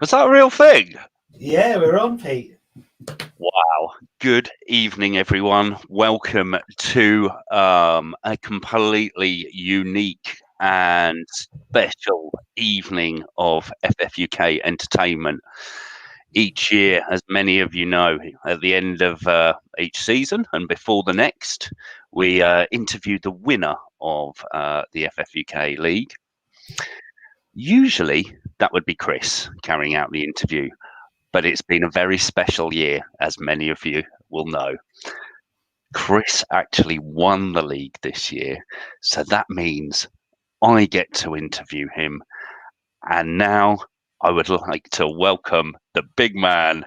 Is that a real thing? Yeah, we're on, Pete. Wow. Good evening, everyone. Welcome to a completely unique and special evening of FFUK entertainment. Each year, as many of you know, at the end of each season and before the next, we interview the winner of the FFUK League. Usually, that would be Chris carrying out the interview. But it's been a very special year, as many of you will know. Chris actually won the league this year, so that means I get to interview him. And now I would like to welcome the big man,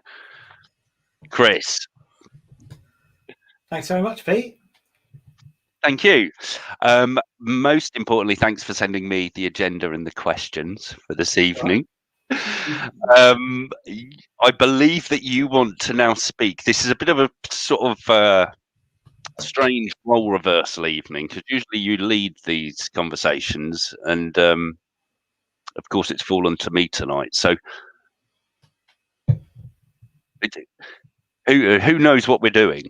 Chris. Thanks very much, Pete. Thank you. Most importantly, thanks for sending me the agenda and the questions for this evening. I believe that you want to now speak. This is a bit of a sort of strange role reversal evening, because usually you lead these conversations, and of course it's fallen to me tonight. So who knows what we're doing?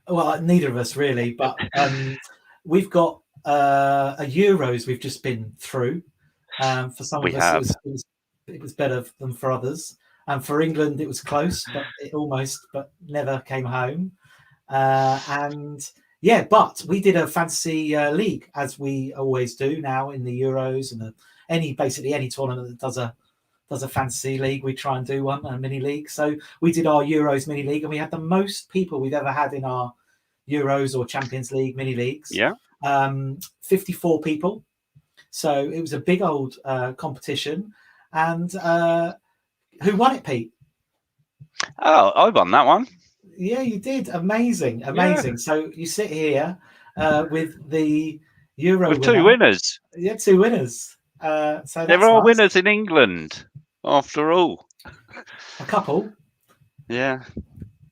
Well, neither of us really, but we've got a Euros we've just been through. For some of us, it was better than for others. And for England, it was close, but it almost, but never came home. And yeah, but we did a fantasy league, as we always do now in the Euros and basically any tournament that does a fantasy league, we try and do one, a mini league. So we did our Euros mini league, and we had the most people we've ever had in our Euros or Champions League mini leagues. Yeah, 54 people. So it was a big old competition. And who won it, Pete? Oh, I won that one. Yeah, you did. Amazing. Yeah. So you sit here with the Euro with two winners. Yeah, two winners. So there are winners in England, after all. A couple. Yeah.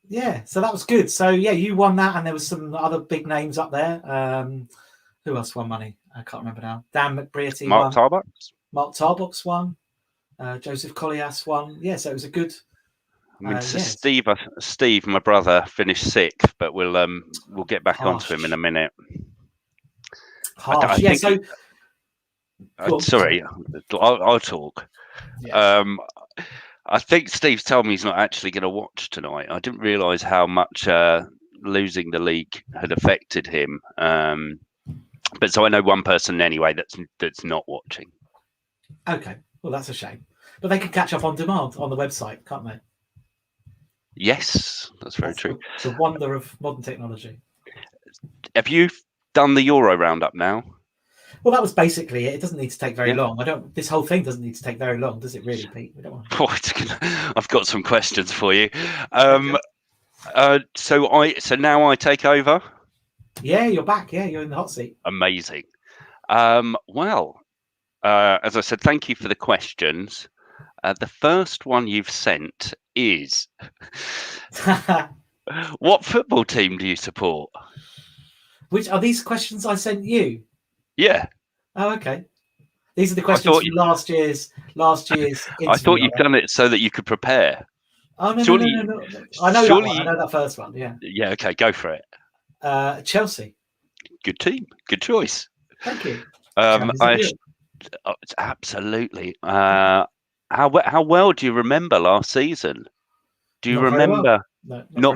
Yeah, so that was good. So yeah, you won that, and there was some other big names up there. Who else won money? I can't remember now. Dan McBrearty won. Mark Tarbox won. Joseph Collias won. Yeah, so it was a good. I mean, Steve, my brother, finished sixth, but we'll get back onto him in a minute. Harsh. Yeah. So. Sorry, I'll talk. Yeah. I think Steve's told me he's not actually going to watch tonight. I didn't realise how much losing the league had affected him. But so I know one person anyway that's not watching. Okay, well that's a shame. But they can catch up on demand on the website, can't they? Yes, that's very true. The wonder of modern technology. Have you done the Euro roundup now? Well, that was basically it. It doesn't need to take very long. This whole thing doesn't need to take very long, does it? Really, Pete? We don't want. I've got some questions for you. So now I take over. Yeah, you're back. Yeah, you're in the hot seat. Amazing. Well, as I said, thank you for the questions. The first one you've sent is, what football team do you support? Which are these questions I sent you? Yeah. Oh, okay. These are the questions from last year's. I thought you'd done it so that you could prepare. Oh no, no. I know that one. I know that first one. Yeah. Yeah. Okay. Go for it. Chelsea. Good team. Good choice. Thank you. Absolutely. How well do you remember last season? Do you remember? Well. No.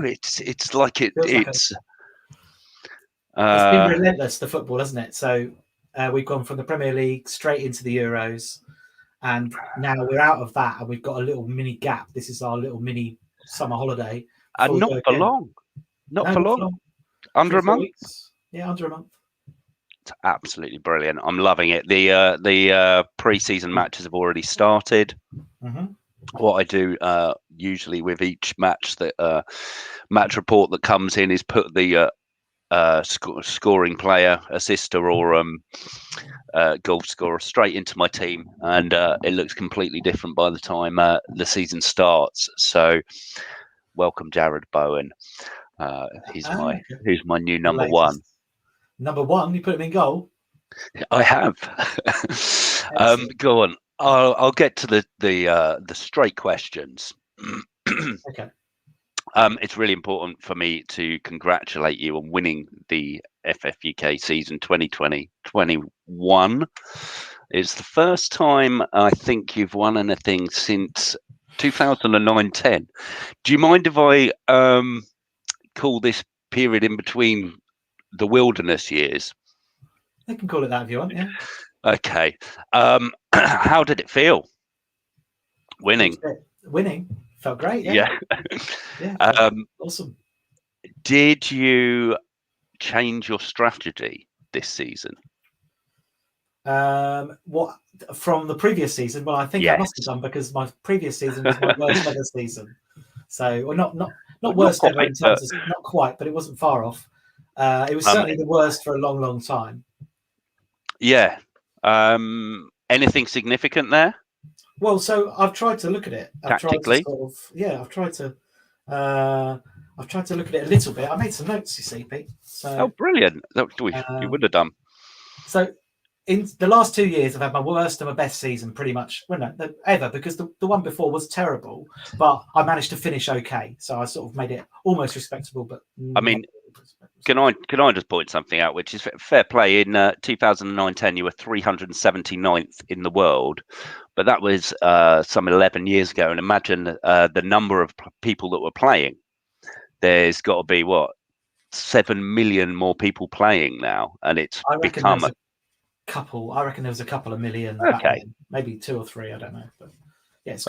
It's like it's. It's been relentless, the football, hasn't it? So we've gone from the Premier League straight into the Euros, and now we're out of that, and we've got a little mini gap. This is our little mini summer holiday. And not for long. Not for long. Under a month. Weeks. Yeah, under a month. It's absolutely brilliant. I'm loving it. The pre-season matches have already started. Mm-hmm. What I do usually with each match, match report that comes in, is put the scoring player, assister, or goal scorer straight into my team, and it looks completely different by the time the season starts. So, welcome, Jared Bowen. He's my new number one. Number one, you put him in goal. I have. Go on. I'll get to the straight questions. Okay. It's really important for me to congratulate you on winning the FFUK season 2020-21. It's the first time I think you've won anything since 2009-10. Do you mind if I call this period in between the wilderness years? You can call it that if you want, yeah. Okay. How did it feel winning? Winning felt great, yeah. Yeah, awesome. Did you change your strategy this season? What from the previous season? Well, I think I must have done, because my previous season was my worst ever season. So, or not worst ever in terms of, not quite, but it wasn't far off. It was certainly the worst for a long, long time. Yeah. Anything significant there? Well, so I've tried to look at it. Tactically? I've tried to look at it a little bit. I made some notes, you see, Pete. So, brilliant! You would have done. So, in the last 2 years, I've had my worst and my best season pretty much, ever, because the one before was terrible, but I managed to finish okay. So I sort of made it almost respectable. But I mean, can I just point something out, which is fair play? In 2009-10, you were 379th in the world, but that was some 11 years ago. And imagine the number of people that were playing. There's got to be 7 million more people playing now, and it's become couple. I reckon there was a couple of million. Back then. Maybe 2 or 3. I don't know. But yeah, it's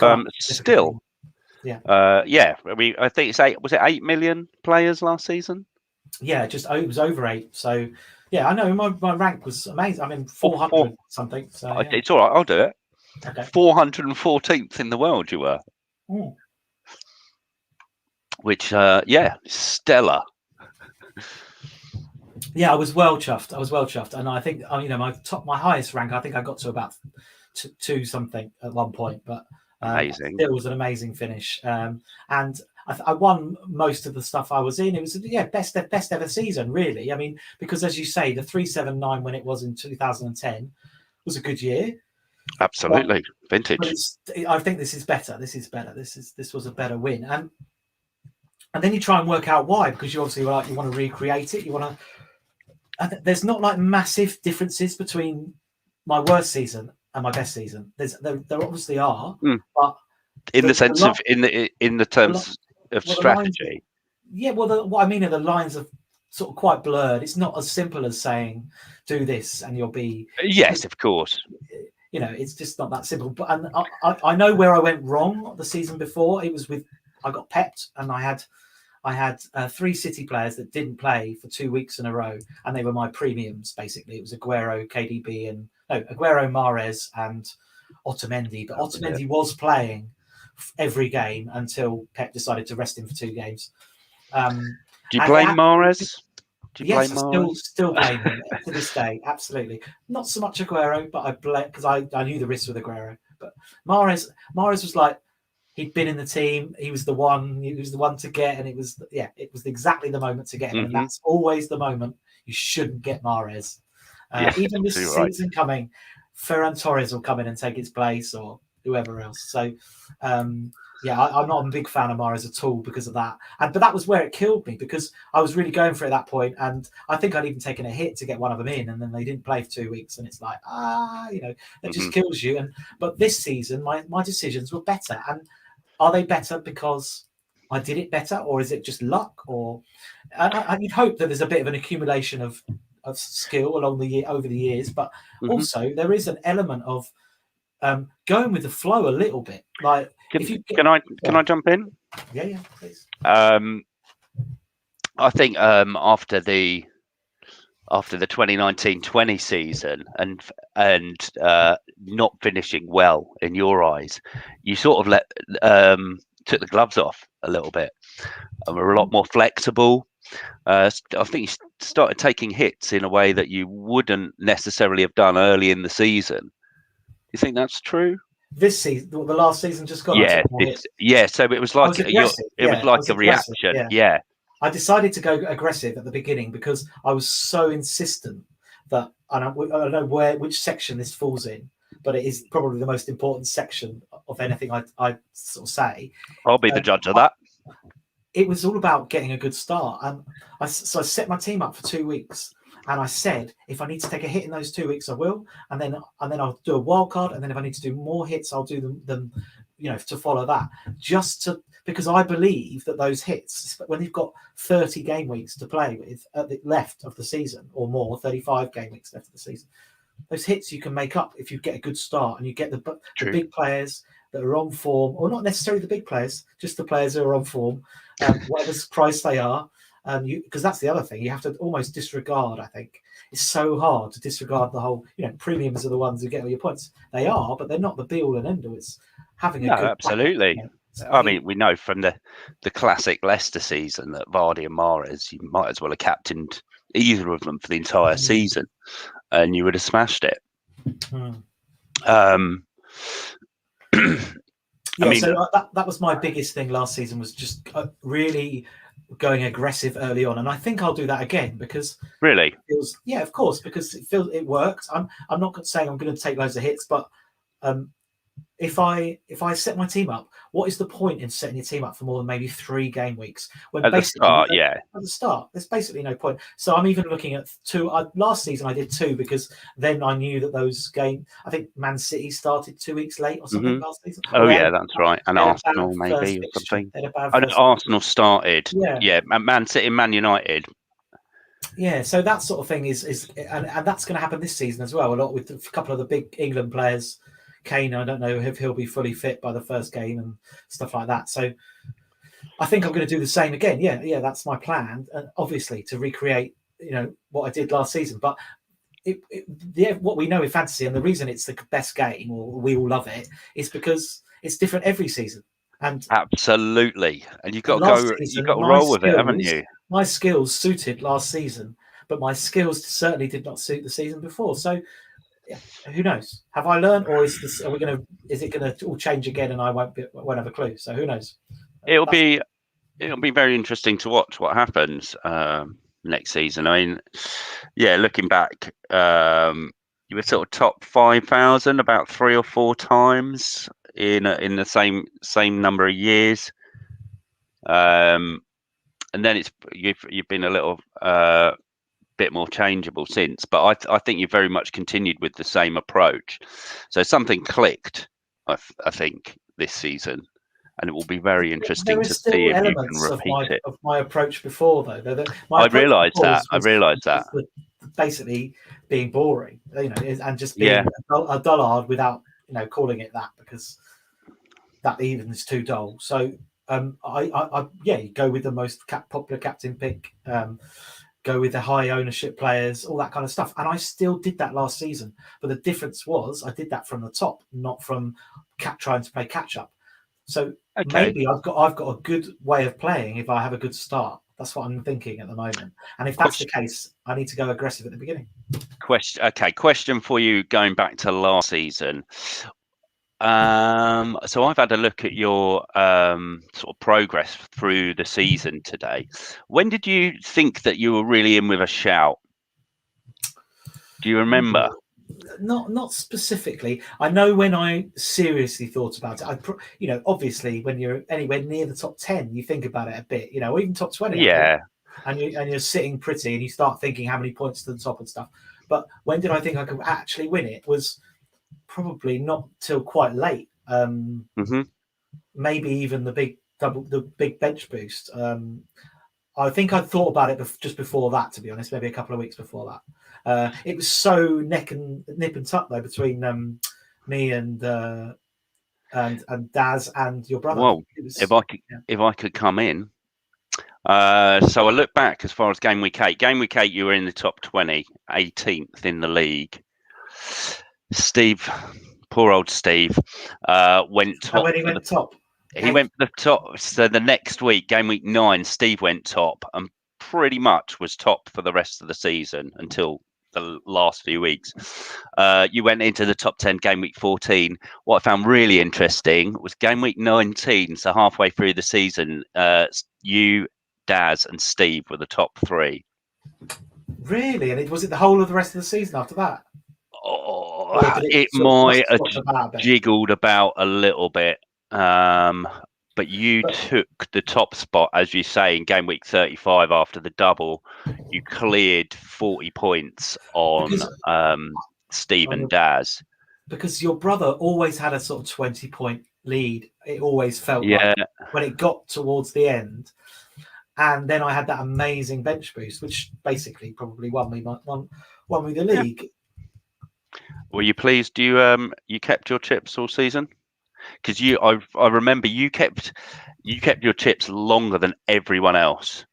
still. Yeah. I think it's 8. Was it 8 million players last season? Yeah, it was over 8. So yeah, I know my rank was amazing. I mean, 400 something. So yeah. It's all right. I'll do it. Okay. 414th in the world you were. Mm. Which stellar. Yeah, I was well chuffed, and I think my highest rank, I think I got to about 2 something at one point, but amazing. It was an amazing finish, and I won most of the stuff I was in. It was best ever season, really. I mean, because as you say, the 379 when it was in 2010 was a good year. Absolutely, vintage. But I think this is better. This was a better win, and then you try and work out why, because you obviously you want to recreate it. You want to. There's not like massive differences between my worst season and my best season. There obviously are, but in the terms of strategy. What I mean are the lines are sort of quite blurred. It's not as simple as saying do this and you'll be. Yes, of course. It's just not that simple. But I know where I went wrong the season before. It was I got pepped, and I had 3 City players that didn't play for 2 weeks in a row, and they were my premiums, basically. It was Aguero, KDB, Aguero, Mahrez, and Otamendi. But Otamendi was playing every game until Pep decided to rest him for 2 games. Do you blame Mahrez? Yes, I still blame him to this day. Absolutely. Not so much Aguero, but I blame, because I knew the risks with Aguero. But Mahrez was like, he'd been in the team. He was the one to get, and it was exactly the moment to get him. And that's always the moment you shouldn't get Mahrez. Even this season coming, Ferran Torres will come in and take his place, or whoever else. So, I'm not a big fan of Mahrez at all because of that. But that was where it killed me, because I was really going for it at that point, and I think I'd even taken a hit to get one of them in, and then they didn't play for 2 weeks, and it's like that just kills you. But this season, my decisions were better, and are they better because I did it better, or is it just luck? Or you'd hope that there's a bit of an accumulation of skill over the years, but also there is an element of going with the flow a little bit. Like, can I jump in? Yeah, please. I think after the 2019-20 season and not finishing well in your eyes, you sort of took the gloves off a little bit, and were a lot more flexible. I think you started taking hits in a way that you wouldn't necessarily have done early in the season. Do you think that's true? This season, the last season just gone. So it was like a reaction. Yeah. I decided to go aggressive at the beginning because I was so insistent that I don't know which section this falls in, but it is probably the most important section of anything I sort of say. I'll be the judge of that. It was all about getting a good start, and so I set my team up for 2 weeks. And I said, if I need to take a hit in those 2 weeks, I will. And then I'll do a wild card. And then if I need to do more hits, I'll do them to follow that. Because I believe that those hits, when you've got 30 game weeks to play with at the left of the season or more, 35 game weeks left of the season, those hits you can make up if you get a good start and you get the big players that are on form, or not necessarily the big players, just the players who are on form, whatever price they are. Because that's the other thing, you have to almost disregard. I think it's so hard to disregard the whole. Premiums are the ones who get all your points. They are, but they're not the be all and end all. It's having a good absolutely. I mean, we know from the classic Leicester season that Vardy and Mahrez, you might as well have captained either of them for the entire season, and you would have smashed it. So that was my biggest thing last season, was just really going aggressive early on, and I think I'll do that again because really, of course, because it worked. I'm not saying I'm going to take loads of hits, but if I set my team up, what is the point in setting your team up for more than maybe 3 game weeks? When at the start, at the start, there's basically no point. So I'm even looking at 2. Last season I did 2 because then I knew that those games. I think Man City started 2 weeks late or something last season. Oh yeah, that's right. And Arsenal maybe or something. Arsenal started. Yeah, Man City, Man United. Yeah, so that sort of thing is and that's going to happen this season as well. A lot with a couple of the big England players. Kane, I don't know if he'll be fully fit by the first game and stuff like that. So I think I'm going to do the same again. Yeah, that's my plan. And obviously to recreate, what I did last season. But what we know with fantasy, and the reason it's the best game, or we all love it, is because it's different every season. And absolutely, and you've got to roll with it, haven't you? My skills suited last season, but my skills certainly did not suit the season before. So. Yeah, who knows? Have I learned, or is it going to all change again, and I won't have a clue? So who knows? It'll be very interesting to watch what happens next season. I mean, looking back, you were sort of top 5,000 about 3 or 4 times in the same number of years, and then you've been a little. Bit more changeable since, but I think you very much continued with the same approach. So something clicked, I think, this season, and it will be very interesting to see if you can repeat it. Of my approach before, though, I realised that. Basically, being boring, and just being a dullard without calling it that, because that even is too dull. So you go with the most popular captain pick. Go with the high ownership players, all that kind of stuff. And I still did that last season. But the difference was I did that from the top, not from trying to play catch up. So maybe I've got a good way of playing if I have a good start. That's what I'm thinking at the moment. And if that's the case, I need to go aggressive at the beginning. Question for you, going back to last season. So I've had a look at your sort of progress through the season today. When did you think that you were really in with a shout? Do you remember? Not specifically. I know when I seriously thought about it. Obviously when you're anywhere near the top 10, you think about it a bit. Or even top 20. Yeah. And you're sitting pretty, and you start thinking how many points to the top and stuff. But when did I think I could actually win it? Was probably not till quite late. Maybe even the big bench boost. I think I thought about it just before that, to be honest. Maybe a couple of weeks before that. It was so nip and tuck though between me and Daz and your brother. Well, if I could come in. So I look back as far as game week 8. Game week 8, you were in the top 20, 18th in the league. Steve, poor old Steve, went top. When he went top? He went for the top. So the next week, game week 9, Steve went top and pretty much was top for the rest of the season until the last few weeks. You went into the top 10 game week 14. What I found really interesting was game week 19. So halfway through the season, you, Daz, and Steve were the top 3. Really? And was it the whole of the rest of the season after that? Oh, it might have jiggled about a little bit. But you took the top spot, as you say, in game week 35 after the double. You cleared 40 points on Steve and Daz. Because your brother always had a sort of 20-point lead. It always felt like when it got towards the end. And then I had that amazing bench boost, which basically probably won me the league. Yeah. Were you pleased you kept your chips all season? Because I remember you kept your chips longer than everyone else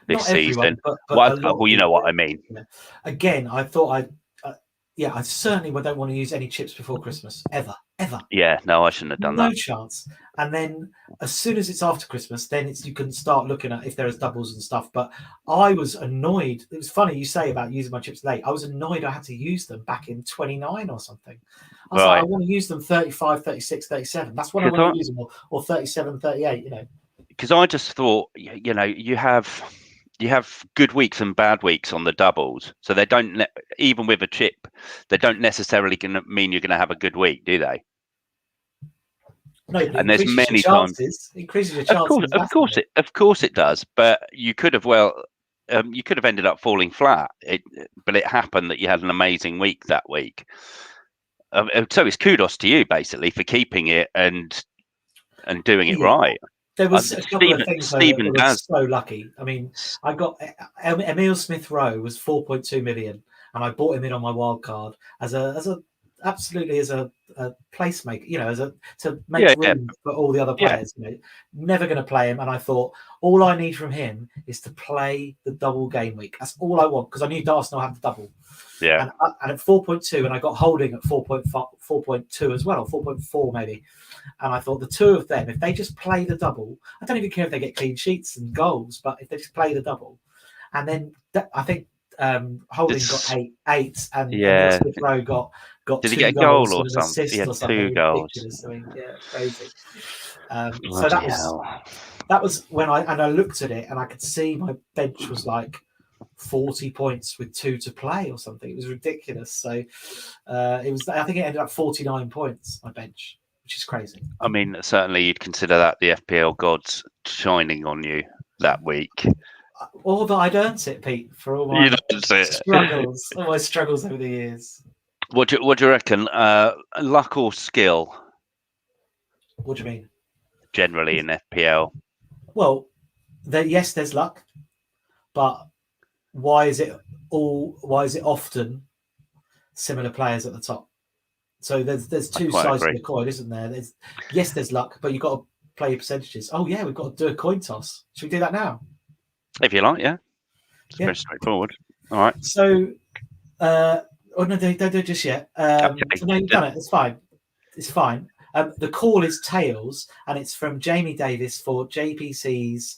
this season. But you know what I mean. Yeah. Again, I thought I certainly don't want to use any chips before Christmas ever. Yeah, no, I shouldn't have done that. No chance. And then as soon as it's after Christmas, then you can start looking at if there is doubles and stuff. But I was annoyed. It was funny you say about using my chips late. I was annoyed I had to use them back in 29 or something. I was like, I want to use them 35, 36, 37. That's when I want to use them, or 37, 38, Because I just thought, you have good weeks and bad weeks on the doubles. So they don't, even with a chip, they don't necessarily mean you're going to have a good week, do they? No, and there's many times. Increases your chances. Of course it does. But you could have ended up falling flat. But it happened that you had an amazing week that week. So it's kudos to you basically for keeping it and doing it right. There was a couple of things that were so lucky. I mean, I got Emile Smith-Rowe was 4.2 million, and I bought him in on my wild card as a placemaker, to make room for all the other players. Never going to play him, and I thought all I need from him is to play the double game week. That's all I want, because I knew Arsenal had the double. Yeah, and at 4.2, and I got Holding at 4.2 as well, or 4.4 maybe. And I thought the two of them, if they just play the double, I don't even care if they get clean sheets and goals, but if they just play the double, and then I think Holding got eight, and Smith-Rowe got did he get a goal or something? He had 2 goals. I mean, crazy. So that was when I looked at it, and I could see my bench was like 40 points with 2 to play or something. It was ridiculous. So it was. I think it ended up 49 points, my bench, which is crazy. I mean, certainly you'd consider that the FPL gods shining on you that week. Or that I'd earned it, Pete, for all my struggles over the years. What do you reckon? Luck or skill? What do you mean? Generally in FPL. Well, there's luck, but why is it often similar players at the top? So there's two sides of the coin, isn't there? There's luck, but you've got to play your percentages. Oh yeah, we've got to do a coin toss. Should we do that now? If you like, yeah. It's very straightforward. All right. So no, don't do it just yet. No, you've done it. It's fine. It's fine. The call is tails, and it's from Jamie Davis for JPC's.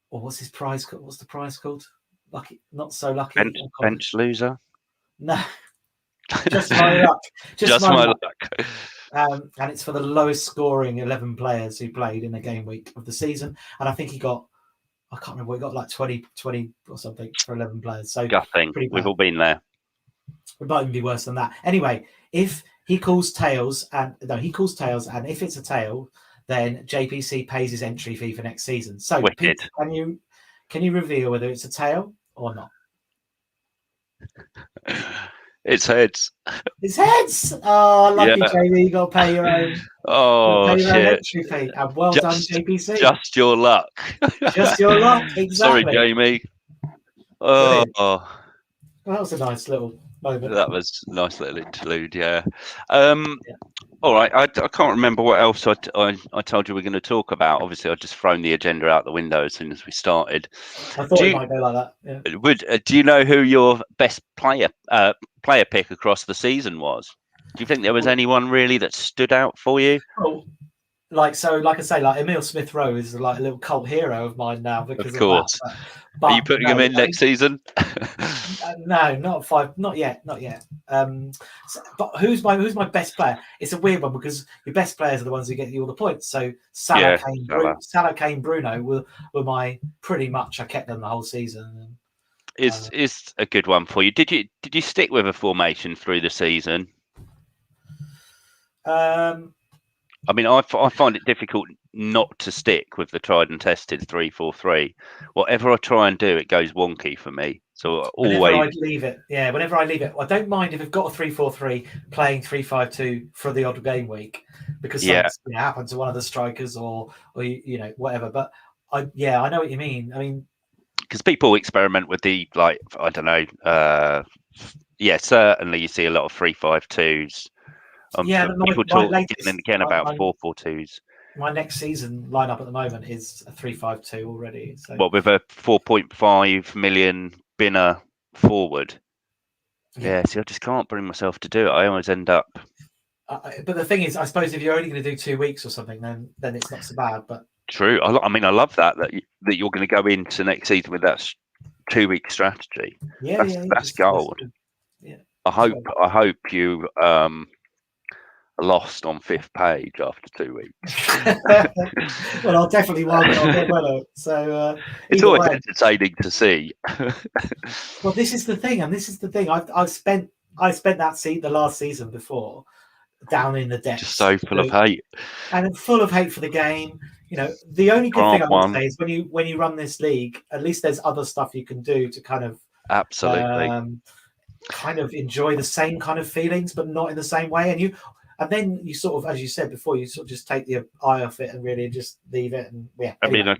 What's his prize? What's the prize called? Lucky, not so lucky. Bench loser. No, just my luck. Just my luck. And it's for the lowest scoring 11 players who played in the game week of the season. And I think he got, I can't remember, he got like 20 or something for 11 players. So gutting. We've all been there. It might even be worse than that. Anyway, if he calls tails, and if it's a tail, then JPC pays his entry fee for next season. So Pete, can you reveal whether it's a tail or not? It's heads. It's heads. Oh, lucky Jamie, you got to pay your own. Oh, shit. Entry fee. And well done, JPC. Just your luck. Just your luck. Exactly. Sorry, Jamie. Oh. Well, that was a nice little moment. That was a nice little interlude. Yeah. All right. I can't remember what else I told you we're going to talk about. Obviously, I've just thrown the agenda out the window as soon as we started. I thought it might go like that. Yeah. Do you know who your best player pick across the season was? Do you think there was anyone really that stood out for you? Oh, like I say, like Emile Smith-Rowe is like a little cult hero of mine now because of course. Of that. But are you putting him in next season? No, not yet. But who's my best player? It's a weird one because your best players are the ones who get you all the points. So Salah, Kane, Bruno were my pretty much. I kept them the whole season. is a good one for you. Did you stick with a formation through the season? I mean, I find it difficult not to stick with the tried and tested 3-4-3. Whatever I try and do, it goes wonky for me. So whenever I leave it, I don't mind if we've got a 3-4-3 playing 3-5-2 for the odd game week because something's going to happen to one of the strikers or whatever. But I know what you mean. I mean, because people experiment with the I don't know. Certainly you see a lot of 3-5-2s. People talk again about 4-4-2s. My next season lineup at the moment is a 3-5-2 already. So with a 4.5 million Binner forward. Yeah, see, I just can't bring myself to do it. I always end up. But the thing is, I suppose if you're only going to do 2 weeks or something, then it's not so bad. But true. I mean, I love that you're going to go into next season with that 2-week strategy. That's gold. Yeah. I hope you lost on 5th page after 2 weeks. Well, I'll definitely win on it, won't I? So it's always entertaining to see. Well, this is the thing, I've spent the last season before down in the depths, just so full of hate, and full of hate for the game. The only good thing I would say is when you run this league, at least there's other stuff you can do to kind of absolutely kind of enjoy the same kind of feelings, but not in the same way. And then you sort of, as you said before, you sort of just take the eye off it and really just leave it. And yeah, anyway. I mean,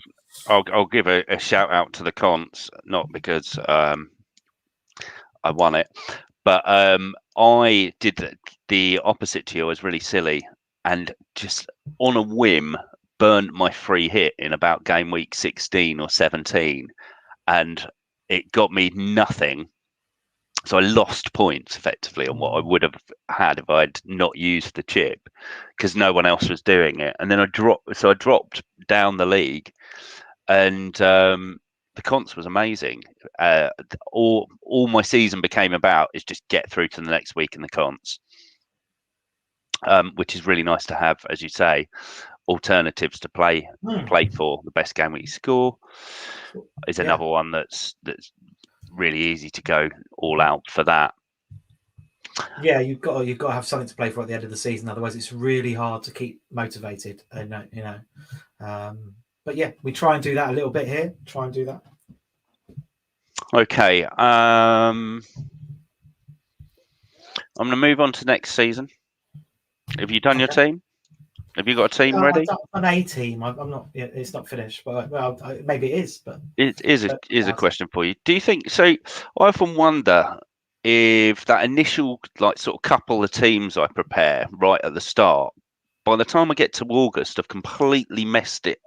I'll give a shout out to the cons, not because I won it, but I did the opposite to you. I was really silly and just on a whim burnt my free hit in about game week 16 or 17, and it got me nothing. So I lost points effectively on what I would have had if I'd not used the chip because no one else was doing it. And then I dropped down the league, and the cons was amazing. All my season became about is just get through to the next week in the cons, which is really nice to have, as you say, alternatives to play for. The best game week score is another one that's really easy to go all out for that. Yeah, you've got to have something to play for at the end of the season. Otherwise, it's really hard to keep motivated. But yeah, we try and do that a little bit here. Try and do that. Okay. I'm going to move on to next season. Have you done your team? Have you got a team ready? An A team. I'm not. It's not finished, but maybe it is. But it is a question for you. Do you think so? I often wonder if that initial sort of couple of teams I prepare right at the start, by the time I get to August, I've completely messed it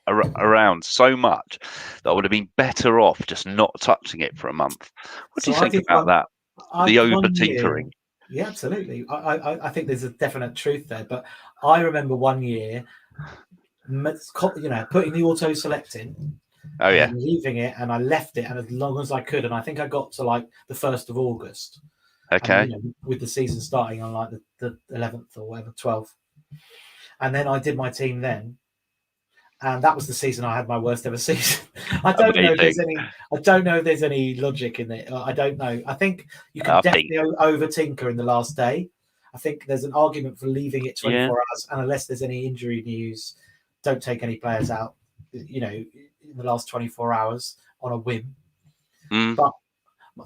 around so much that I would have been better off just not touching it for a month. What do you think about that? The over tinkering. Yeah, absolutely. I think there's a definite truth there. But I remember one year, putting the auto select in. Oh yeah. And leaving it, and I left it, and as long as I could, and I think I got to like the 1st of August. Okay. And, with the season starting on like the 11th or whatever, 12th, and then I did my team then. And that was the season I had my worst ever season. I don't know if there's any logic in it. I don't know. I think you can definitely over tinker in the last day. I think there's an argument for leaving it 24 hours, and unless there's any injury news, don't take any players out. In the last 24 hours on a whim. But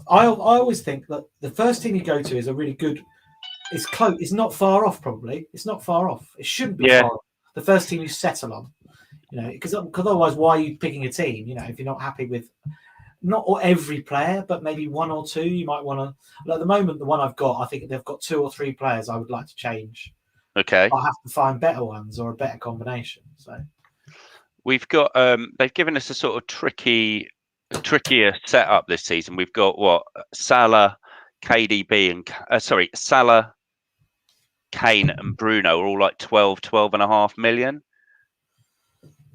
I always think that the first team you go to is a really good. It's close. It's not far off. Probably it's not far off. It shouldn't be far off. The first team you settle on. Because otherwise, why are you picking a team? If you're not happy with not every player, but maybe one or two, you might want to. At the moment, the one I've got, I think they've got 2 or 3 players I would like to change. Okay, I have to find better ones or a better combination. So we've got. They've given us a sort of trickier setup this season. We've got Salah, KDB, and Salah, Kane, and Bruno are all like 12.5 million.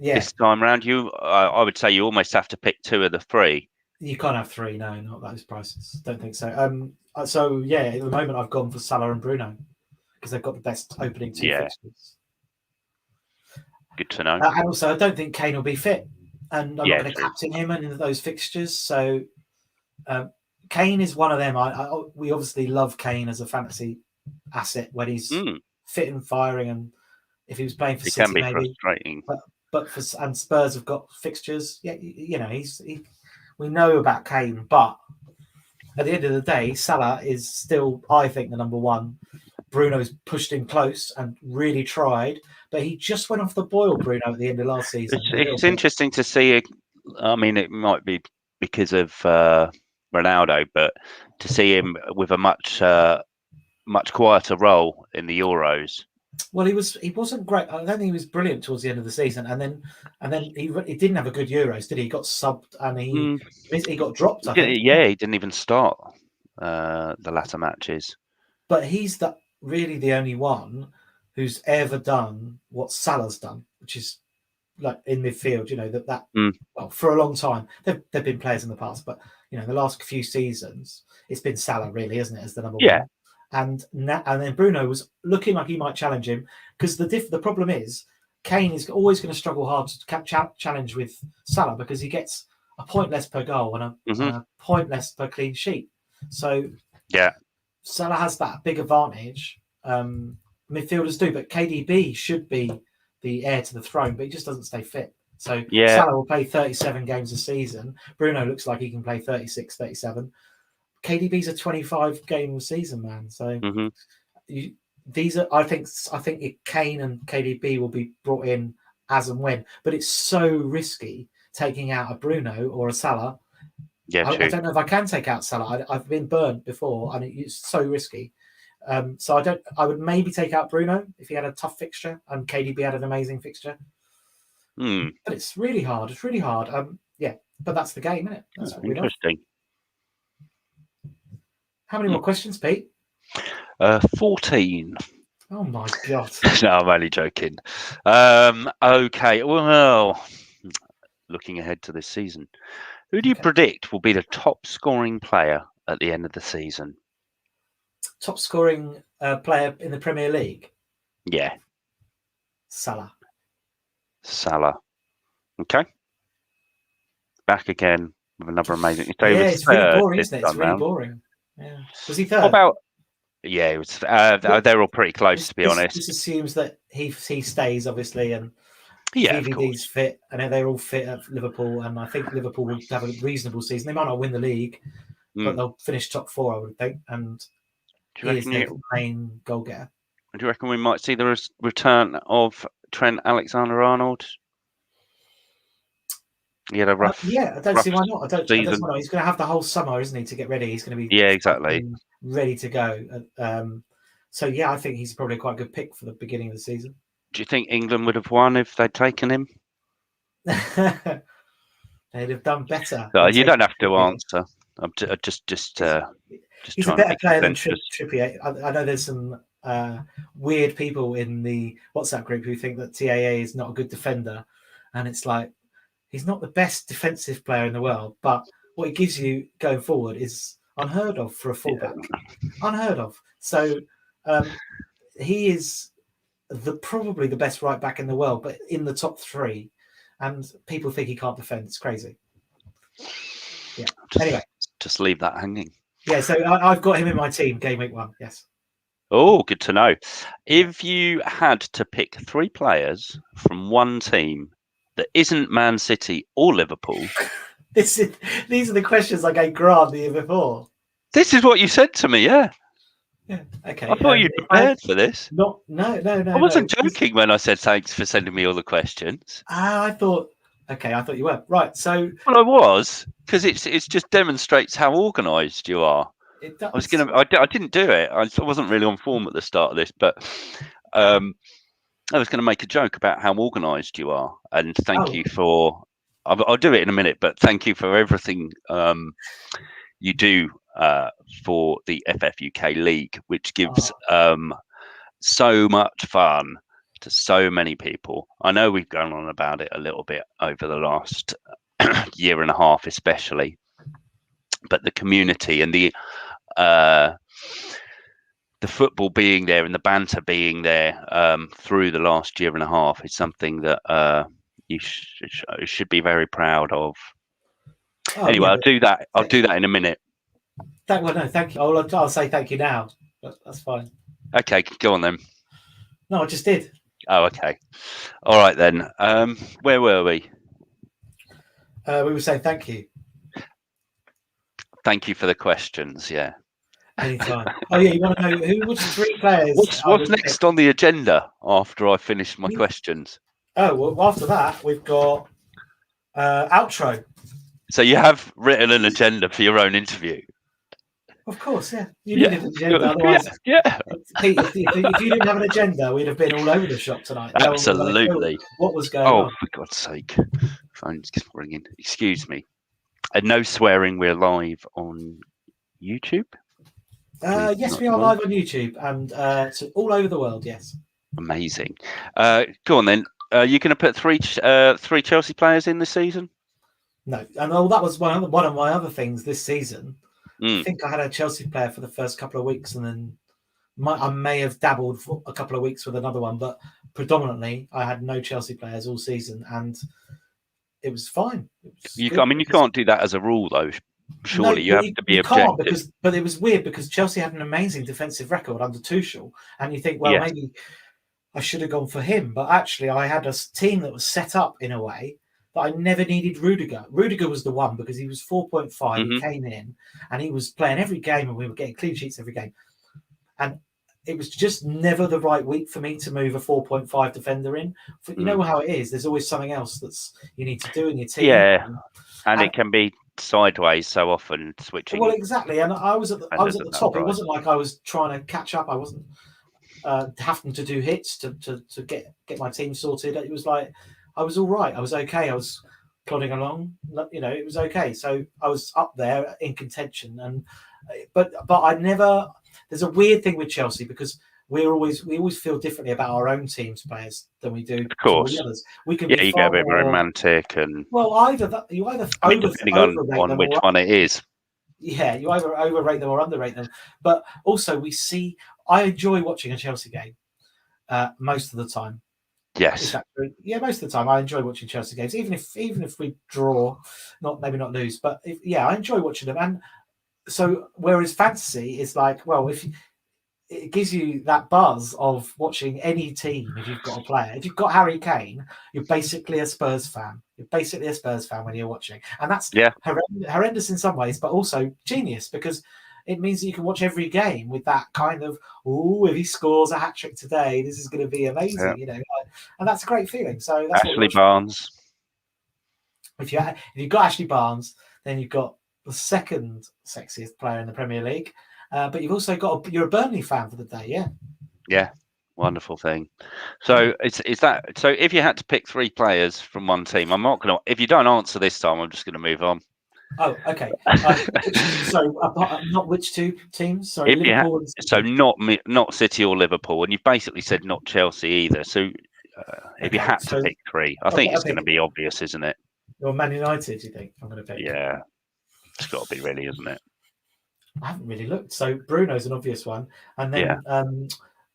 Yeah. This time round, I would say you almost have to pick 2 of the 3. You can't have 3, no, not those prices. Don't think so. So yeah, at the moment I've gone for Salah and Bruno because they've got the best opening 2 fixtures. Good to know. And also, I don't think Kane will be fit, and I'm not going to captain him in those fixtures. So Kane is one of them. We obviously love Kane as a fantasy asset when he's fit and firing, and if he was playing for City, can be maybe. frustrating. But and Spurs have got fixtures. Yeah, we know about Kane, but at the end of the day, Salah is still, I think, the number one. Bruno's pushed him close and really tried, but he just went off the boil, Bruno, at the end of last season. It's interesting to see. I mean, it might be because of Ronaldo, but to see him with a much quieter role in the Euros. Well, he wasn't great. I don't think he was brilliant towards the end of the season, and then he didn't have a good Euros, did he? He got subbed and he got dropped. I think. Yeah, he didn't even start the latter matches. But he's really the only one who's ever done what Salah's done, which is like in midfield. You know well, for a long time there've been players in the past, but the last few seasons it's been Salah, really, isn't it, as the number one? And then Bruno was looking like he might challenge him, because the problem is Kane is always going to struggle hard to challenge with Salah, because he gets a point less per goal and a point less per clean sheet. So Salah has that big advantage. Midfielders do, but KDB should be the heir to the throne, but he just doesn't stay fit. So Salah will play 37 games a season. Bruno looks like he can play 36, 37. KDB's a 25 game season, man. So these are, I think Kane and KDB will be brought in as and when, but it's so risky taking out a Bruno or a Salah. I don't know if I can take out Salah. I've been burnt before, and it's so risky. So I would maybe take out Bruno if he had a tough fixture and KDB had an amazing fixture. But it's really hard. It's really hard. But that's the game, isn't it? That's what interesting. How many more questions, Pete? 14. Oh my God. No, I'm only joking. Okay. Well, looking ahead to this season, who do you predict will be the top scoring player at the end of the season? Top scoring player in the Premier League? Yeah. Salah. Okay. Back again with another amazing. It's really boring, isn't it? It's really boring. Yeah. Was he third? What about? Yeah, it was. They're all pretty close, to be honest. This assumes that he stays, obviously, and VVD's fit, and they're all fit at Liverpool, and I think Liverpool will have a reasonable season. They might not win the league, but they'll finish top 4, I would think. And he is their main goal getter. Do you reckon we might see the return of Trent Alexander-Arnold? He had a rough. I don't see why not. I don't see why not. He's going to have the whole summer, isn't he, to get ready? He's going to be exactly ready to go. So I think he's probably quite a good pick for the beginning of the season. Do you think England would have won if they'd taken him? They'd have done better. You don't have to answer. I'm just he's a better player than Trippier. I know there's some weird people in the WhatsApp group who think that TAA is not a good defender, and it's like, he's not the best defensive player in the world, but what he gives you going forward is unheard of for a fullback. Unheard of. So he is probably the best right back in the world, but in the top 3, and people think he can't defend. It's crazy. Yeah. Anyway, just leave that hanging. Yeah. So I've got him in my team, game week 1. Yes. Oh, good to know. If you had to pick 3 players from one team that isn't Man City or Liverpool. These are the questions I gave Grant the year before. This is what you said to me, yeah. Yeah, okay. I thought you'd prepared for this. No. I wasn't joking when I said thanks for sending me all the questions. I thought you were. Right, so... Well, I was, because it just demonstrates how organised you are. It does. I didn't do it. I wasn't really on form at the start of this, but... I was going to make a joke about how organised you are, and thank you for. I'll do it in a minute, but thank you for everything you do for the FFUK League, which gives so much fun to so many people. I know we've gone on about it a little bit over the last year and a half, especially, but the community and the football being there and the banter being there through the last year and a half is something that you should be very proud of. Anyway, I'll do that. I'll do that in a minute. No, thank you. I'll say thank you now. That's fine. Okay, go on then. No, I just did. Oh, okay. All right then. Where were we? We were saying thank you. Thank you for the questions. Yeah. Anytime. Oh yeah, you want to know which 3 players? What's next on the agenda after I finish my questions? Oh well, after that we've got outro. So you have written an agenda for your own interview? Of course, yeah. You needed an agenda, otherwise, yeah. Pete, if you didn't have an agenda, we'd have been all over the shop tonight. Absolutely. What was going on? Oh, for God's sake! Phone's ringing. Excuse me. And no swearing. We're live on YouTube. Yes, we are live on YouTube and so all over the world. Yes. Amazing. Go on then. You going to put three Chelsea players in this season? No, and that was one of my other things this season. I think I had a Chelsea player for the first couple of weeks, and then I may have dabbled for a couple of weeks with another one, but predominantly I had no Chelsea players all season, and it was fine. You can't do that as a rule, though. Surely you have to be objective. But it was weird because Chelsea had an amazing defensive record under Tuchel, and you think, well, maybe I should have gone for him, but actually I had a team that was set up in a way that I never needed Rudiger. Rudiger was the one because he was 4.5. He came in and he was playing every game, and we were getting clean sheets every game. And it was just never the right week for me to move a 4.5 defender in. You know how it is. There's always something else that's you need to do in your team. Yeah, and it can be sideways so often switching. Well, exactly. And I was at the top. It wasn't like I was trying to catch up. I wasn't having to do hits to get my team sorted. It was like I was all right. I was okay. I was plodding along. It was okay. So I was up there in contention. But I never. There's a weird thing with Chelsea because we always feel differently about our own team's players than we do. Of course, the others. We can you get a bit romantic and depending on which one it is. Yeah, you either overrate them or underrate them. But also I enjoy watching a Chelsea game most of the time. Yes. Yeah, most of the time I enjoy watching Chelsea games, even if we draw, maybe not lose, but I enjoy watching them. And so, whereas fantasy is like, well, if it gives you that buzz of watching any team, if you've got a player, if you've got Harry Kane, you're basically a Spurs fan. You're basically a Spurs fan when you're watching, and that's horrendous in some ways, but also genius because it means that you can watch every game with that kind of, if he scores a hat trick today, this is going to be amazing, and that's a great feeling. So that's Ashley Barnes. If you've got Ashley Barnes, then you've got the second sexiest player in the Premier League, but you've also you're a Burnley fan for the day, yeah, wonderful thing. So is that so? If you had to pick 3 players from one team, I'm not going to. If you don't answer this time, I'm just going to move on. Oh, okay. Not which 2 teams? Sorry, Liverpool not City or Liverpool, and you've basically said not Chelsea either. So if you had to pick 3, I think it's going to be obvious, isn't it? Or Man United, do you think I'm going to pick? Yeah, it's got to be really, isn't it? I haven't really looked. So Bruno's an obvious one, and then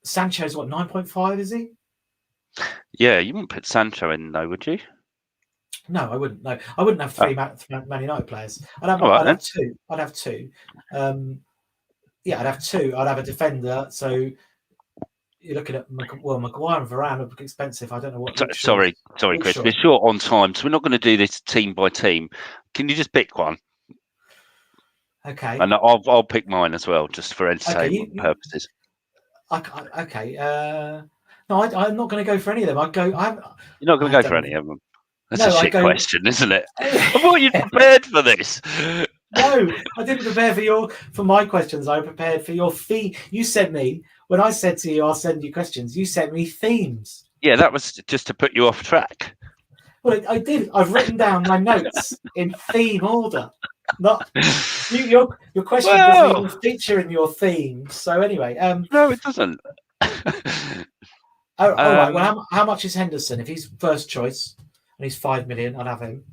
Sancho's 9.5, is he? Yeah, you wouldn't put Sancho in though, would you? No, I wouldn't. No, I wouldn't have 3 Man United players. I'd have 2. I'd have 2. I'd have 2. I'd have a defender. So you're looking at Maguire and Varane are expensive. I don't know what. Sorry, Chris. We're short on time, so we're not going to do this team by team. Can you just pick one? Okay. And I'll pick mine as well, just for entertainment purposes. Okay. No, I'm not going to go for any of them. You're not going to go for any of them. That's a shit question, isn't it? I thought you'd prepared for this. No, I didn't prepare for my questions. I prepared for your theme. You sent me, when I said to you, I'll send you questions, you sent me themes. Yeah, that was just to put you off track. Well, I did. I've written down my notes in theme order. Not your question doesn't even feature in your theme. So anyway, no, it doesn't. All right. Well, how much is Henderson? If he's first choice and he's 5 million, I'd have him.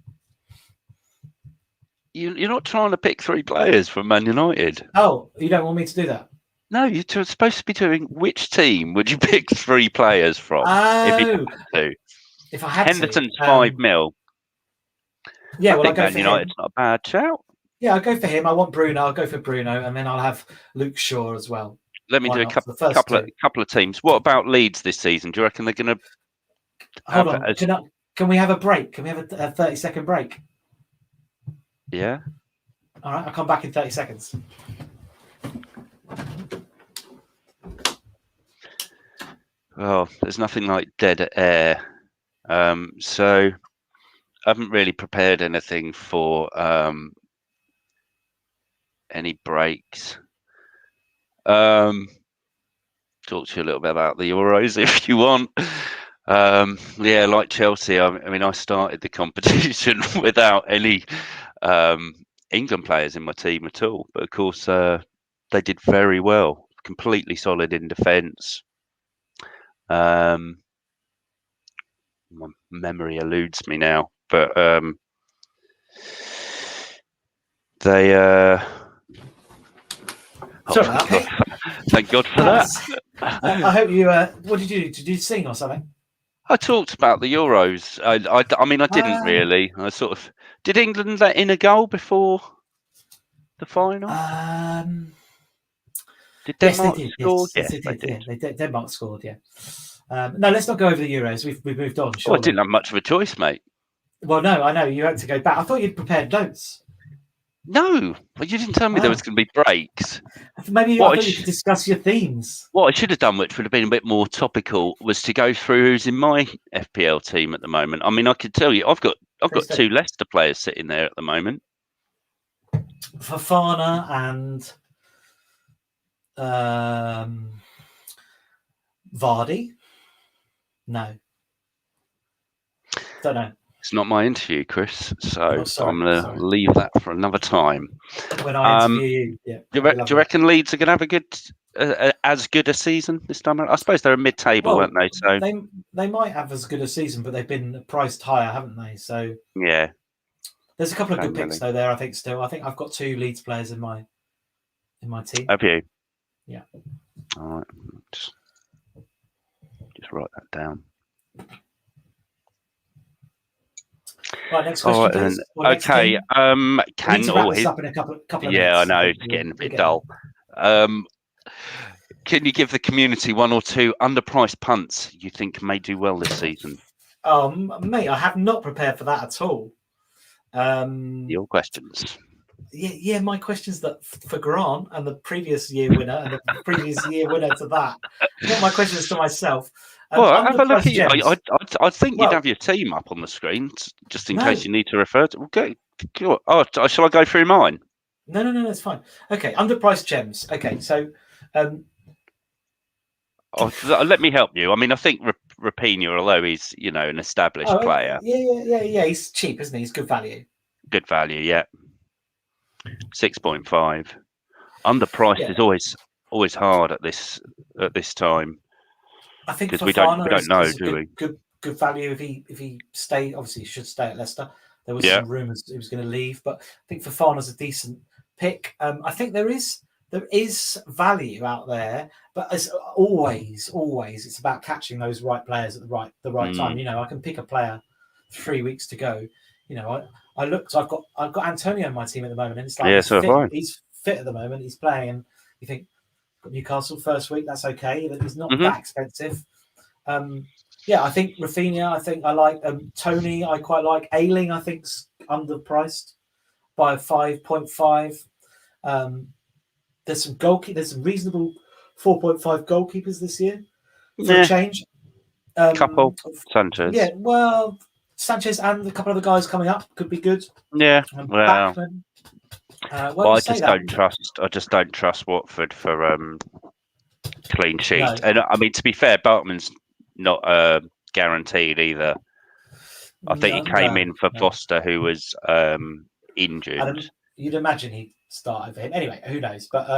You're not trying to pick 3 players from Man United. Oh, you don't want me to do that? No, you're supposed to be doing which team would you pick 3 players from? Oh, if you had to. If I had Henderson's 5 mil. Yeah, I think I'll go Man for United's him. not a bad shout. Yeah, I'll go for him. I want Bruno. I'll go for Bruno, and then I'll have Luke Shaw as well. Let me Why do a not? For the first two. couple of teams. What about Leeds this season? Do you reckon they're going to Hold have on. Can we have a break? Can we have a 30-second break? Yeah. All right, I'll come back in 30 seconds. Oh, there's nothing like dead air. So I haven't really prepared anything for any breaks. Talk to you a little bit about the Euros if you want. Yeah, like Chelsea, I mean, I started the competition without any England players in my team at all. But of course, they did very well, completely solid in defence. My memory eludes me now, but they. Thank God for that. I hope you. What did you do? Did you sing or something? I talked about the Euros. I mean, I didn't really. I sort of. Did England let in a goal before the final? Did Denmark score? Yes, they did. Yeah, Denmark scored. Yeah. No, let's not go over the Euros. We've moved on. Oh, I didn't have much of a choice, mate. Well, no, I know you had to go back. I thought you'd prepared notes. No, well, you didn't tell me there was going to be breaks. Maybe I thought you could discuss your themes. What I should have done, which would have been a bit more topical, was to go through who's in my FPL team at the moment. I mean, I could tell you, I've got two Leicester players sitting there at the moment. Fofana and Vardy. No, don't know. It's not my interview, Chris, so I'm going to leave that for another time. When I interview you, yeah. Do you reckon Leeds are going to have a good, as good a season this time? I suppose they're a mid-table, weren't they? So they might have as good a season, but they've been priced higher, haven't they? So yeah, there's a couple of good picks though there. I think still. I think I've got 2 Leeds players in my team. Have you? Yeah. All right. Just write that down. Right, next question, please. Okay. Can wrap this up in a couple of minutes. I know it's getting a bit dull. Can you give the community 1 or 2 underpriced punts you think may do well this season? Mate, I have not prepared for that at all. Your questions. Yeah, my questions that for Grant and the previous year winner and the previous year winner to that. Not my questions to myself. Well, have a look at you. I think you'd have your team up on the screen just in case you need to refer to. Okay, cool. Oh, shall I go through mine? No, it's fine. Okay, underpriced gems. Okay, so. Let me help you. I mean, I think Rapinha, although he's an established player. Yeah. He's cheap, isn't he? He's good value. Good value, yeah. 6.5. Underpriced is always hard at this time. I think because we don't know, do we? Good value if he stay. Obviously, he should stay at Leicester. There was some rumours he was going to leave, but I think Fofana's a decent pick. I think there is value out there, but as always, it's about catching those right players at the right time. I can pick a player 3 weeks to go. I looked. I've got Antonio in my team at the moment, and it's like he's fit at the moment. He's playing, and you think got Newcastle first week. That's okay. He's not that expensive. I think Rafinha. I think I like Tony. I quite like Ayling. I think's underpriced by 5.5. There's some There's some reasonable 4.5 goalkeepers this year for a change. Couple Sanchez. Yeah, well, Sanchez and a couple of the guys coming up could be good. Yeah, well, I just don't trust Watford for clean sheet. No. And I mean, to be fair, Bartman's not guaranteed either. I think he came in for Foster, who was injured. You'd imagine he'd start over him. Anyway, who knows? But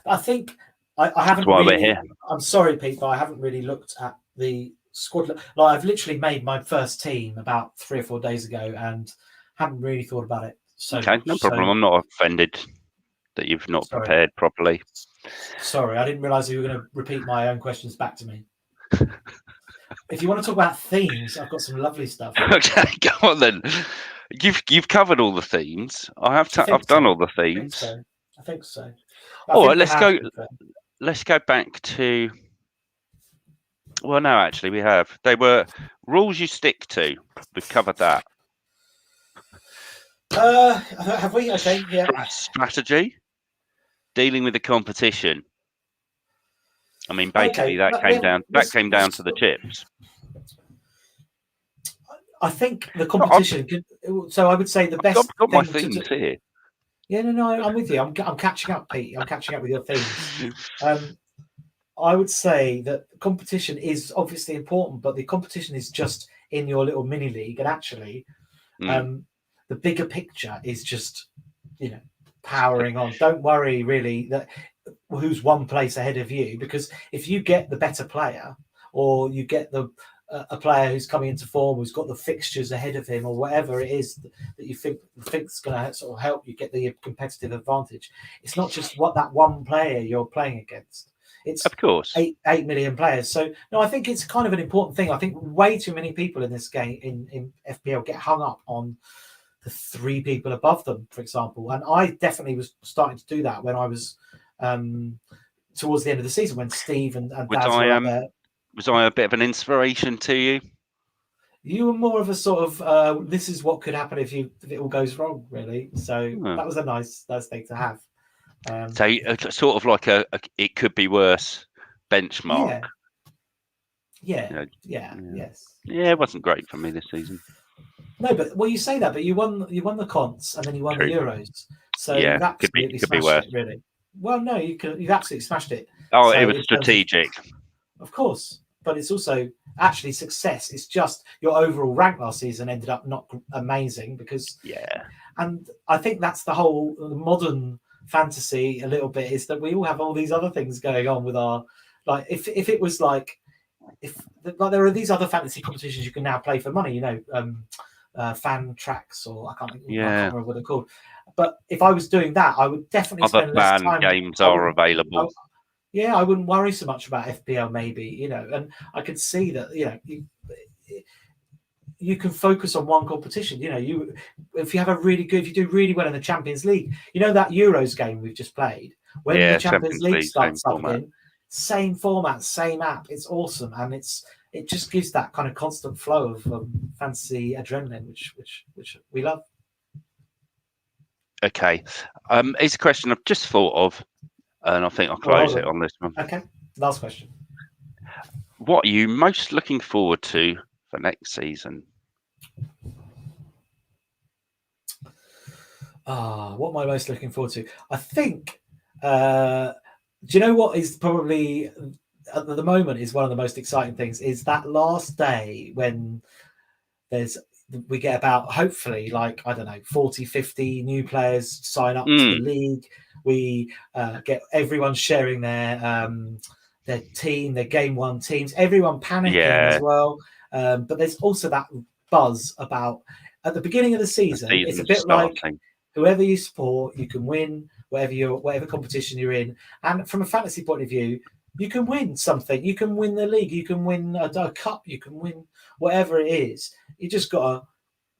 I think I haven't. That's why we're here. I'm sorry, Pete, but I haven't really looked at the squad. Like, I've literally made my first team about 3 or 4 days ago and haven't really thought about it. So okay, no problem. I'm not offended that you've not prepared properly. Sorry, I didn't realise you were going to repeat my own questions back to me. If you want to talk about themes, I've got some lovely stuff. Okay, go on then. You've covered all the themes. I've done all the themes. I think so. All right, let's go back to. Well, no, actually, we have. They were rules you stick to. We've covered that. Have we? Okay, yeah. Strategy, dealing with the competition. I mean, basically, that came down to the chips. I think the competition. So I would say the best. I've got my themes here. Yeah, no, I'm with you. I'm catching up, Pete. I'm catching up with your themes. I would say that competition is obviously important, but the competition is just in your little mini league, and actually, the bigger picture is just, powering on. Don't worry really that who's one place ahead of you, because if you get the better player, or you get a player who's coming into form, who's got the fixtures ahead of him, or whatever it is that you think's going to sort of help you get the competitive advantage. It's not just that one player you're playing against. It's of course 8 million players. So no, I think it's kind of an important thing. I think way too many people in this game in FPL get hung up on the 3 people above them, for example. And I definitely was starting to do that when I was towards the end of the season, when Steve and Daz were up there. Was I a bit of an inspiration to you? You were more of a sort of this is what could happen if it all goes wrong, really. So that was a nice thing to have. So sort of like it could be worse benchmark. Yeah. Yes. Yeah, it wasn't great for me this season. No, but you say that, but you won the Cons and then you won the Euros. So yeah, you've absolutely smashed it, really. Well, no, you've absolutely smashed it. Oh, so it was strategic. Of course, but it's also actually success. It's just your overall rank last season ended up not amazing because and I think that's the whole modern fantasy a little bit, is that we all have all these other things going on with our, like, if it was like, if like there are these other fantasy competitions you can now play for money, fan tracks, or I can't remember what they're called. But if I was doing that, I would definitely spend less time. Games are available. I wouldn't worry so much about FPL, maybe, and I could see that, you can focus on one competition. If you do really well in the Champions League, that Euros game we've just played, when the Champions League starts up again, same format, same app. It's awesome, and it just gives that kind of constant flow of fantasy adrenaline, which we love. Okay, it's a question I've just thought of, and I think I'll close it on this one. Okay, last question. What are you most looking forward to for next season? What am I most looking forward to? I think, do you know what is probably at the moment is one of the most exciting things, is that last day when we get about, hopefully, like, I don't know, 40, 50 new players sign up to the league. We get everyone sharing their team, their game one teams, everyone panicking as well. But there's also that buzz about, at the beginning of the season, it's a bit like whoever you support, you can win whatever competition you're in. And from a fantasy point of view, you can win something. You can win the league. You can win a cup. You can win whatever it is. You just got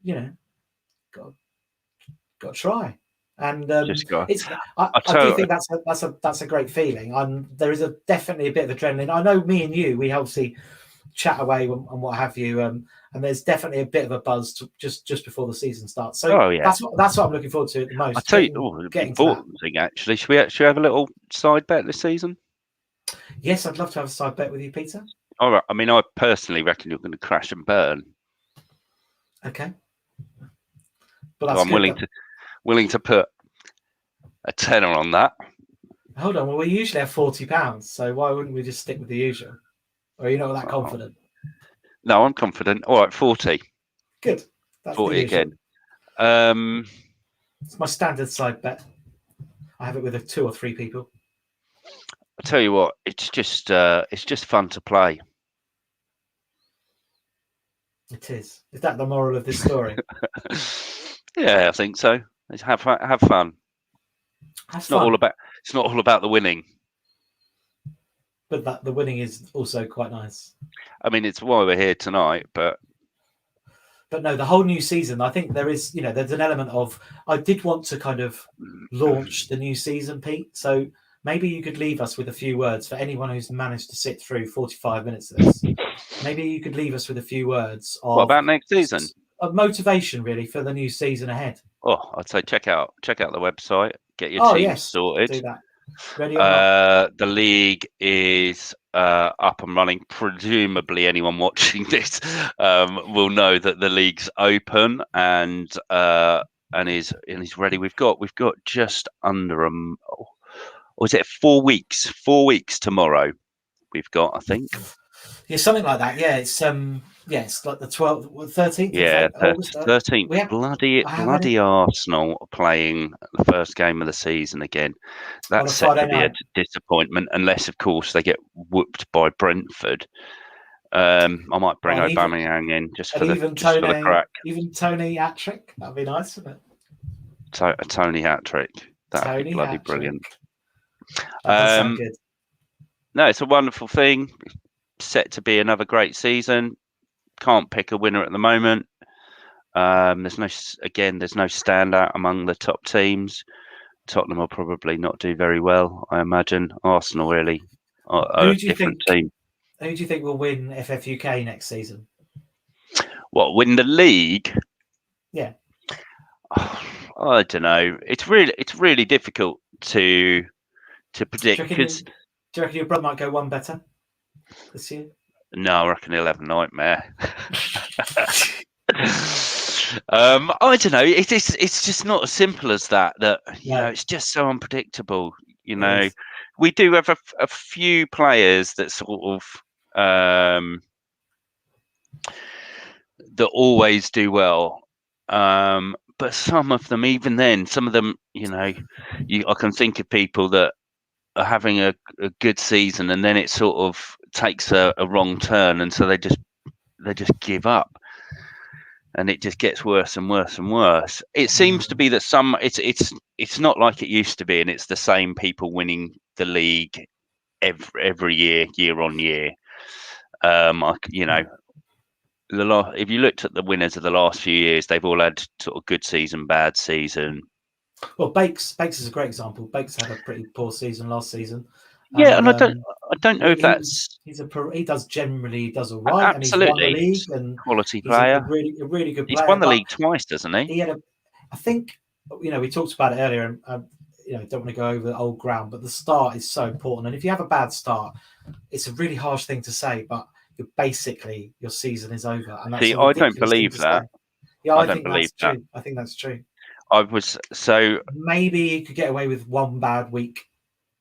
to try. And I do think that's a great feeling. There is definitely a bit of adrenaline. I know me and you, we obviously chat away and what have you. And there's definitely a bit of a buzz just before the season starts. So that's what I'm looking forward to at the most. I'll tell you, the important thing, actually. Should we have a little side bet this season? Yes, I'd love to have a side bet with you, Peter. All right. I mean, I personally reckon you're going to crash and burn. Okay. But that's I'm willing to put a tenner on that. Hold on. Well, we usually have £40, so why wouldn't we just stick with the usual? Or are you not that confident? No, I'm confident. All right, 40. Good. That's 40 again. It's my standard side bet. I have it with 2 or 3 people. I tell you what, it's just fun to play. It is. Is that the moral of this story? Yeah, I think so. Have fun. It's not all about the winning. But the winning is also quite nice. I mean, it's why we're here tonight, but But no, the whole new season, I think there is, there's an element of, I did want to kind of launch the new season, Pete. So maybe you could leave us with a few words for anyone who's managed to sit through 45 minutes of this. Maybe you could leave us with a few words of, what about next season? Of motivation, really, for the new season ahead. Oh, I'd say check out the website, get your team sorted. Do that. Ready or not? The league is up and running. Presumably, anyone watching this will know that the league's open and is ready. We've got just under was it 4 weeks? 4 weeks tomorrow. We've got, I think. Yeah, something like that. Yeah, it's like the 12th, 13th. Yeah, of August. 13th. Bloody Arsenal are playing the first game of the season again. That's set to be a disappointment, unless, of course, they get whooped by Brentford. I might bring Aubameyang in just for the crack. Even Tony hat-trick. That'd be nice, wouldn't it? A Tony hat-trick. That'd be bloody brilliant. That does sound good. No, it's a wonderful thing. Set to be another great season. Can't pick a winner at the moment. There's no standout among the top teams. Tottenham will probably not do very well, I imagine. Arsenal really are a different team. Who do you think will win FFUK next season? What, win the league? Yeah. I don't know. It's really difficult to predict. Do you reckon your brother might go one better this year? No, I reckon he'll have a nightmare. I don't know. It's just not as simple as that. It's just so unpredictable. We do have a few players that sort of that always do well. But some of them, I can think of people that are having a good season, and then it sort of takes a wrong turn, and so they just give up, and it just gets worse and worse and worse. It seems to be that it's not like it used to be, and it's the same people winning the league every year on year. If you looked at the winners of the last few years, they've all had sort of good season, bad season. Well, Bakes is a great example. Bakes had a pretty poor season last season. Yeah, and I don't know if that's he does all right. Absolutely, and he's won the league, and quality player. A really good player. He's won the league twice, doesn't he? I think we talked about it earlier, and don't want to go over old ground, but the start is so important. And if you have a bad start, it's a really harsh thing to say, but your season is over. And that's I don't believe that. Yeah, I think that's true. I think that's true. Maybe you could get away with one bad week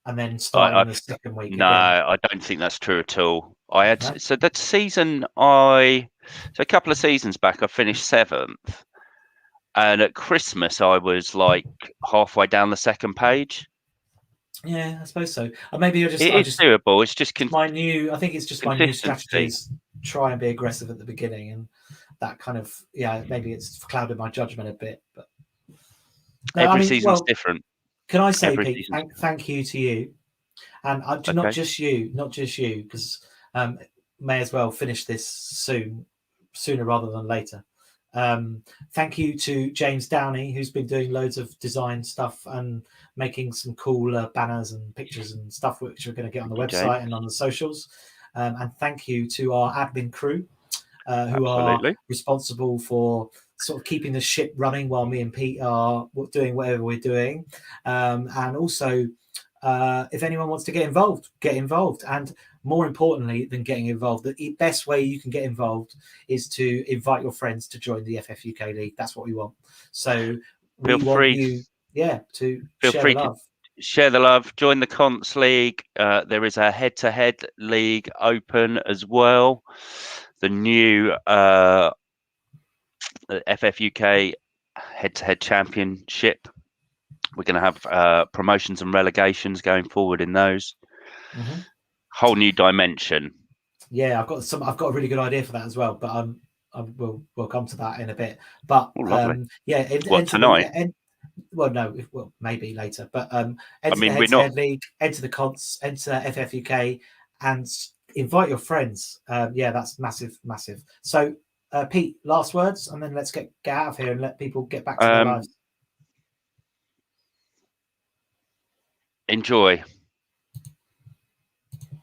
and then start in the second week. No, I don't think that's true at all. I had that season. A couple of seasons back, I finished 7th, and at Christmas I was like halfway down the second page. Yeah, I suppose so. Or maybe it's doable. It's just I think it's just my new strategy is try and be aggressive at the beginning, and that kind of maybe it's clouded my judgment a bit, but. No, every season's different. Can I say, Pete, thank you to you, and not just you, because may as well finish this sooner rather than later. Thank you to James Downey, who's been doing loads of design stuff and making some cool banners and pictures and stuff, which we're going to get on the website and on the socials. And thank you to our admin crew, who are responsible for sort of keeping the ship running while me and Pete are doing whatever we're doing. And also, if anyone wants to get involved. And more importantly than getting involved, the best way you can get involved is to invite your friends to join the FFUK League. That's what we want. So feel free to share the love. Join the Conts League. There is a head-to-head league open as well. The new FFUK head-to-head championship. We're going to have promotions and relegations going forward in those. Mm-hmm. Whole new dimension. Yeah, I've got a really good idea for that as well, but we'll come to that in a bit. But tonight? Maybe later. But enter the head-to-head league, enter the Conts, enter FFUK, and invite your friends. That's massive. So Pete, last words, and then let's get out of here and let people get back to their lives. Enjoy.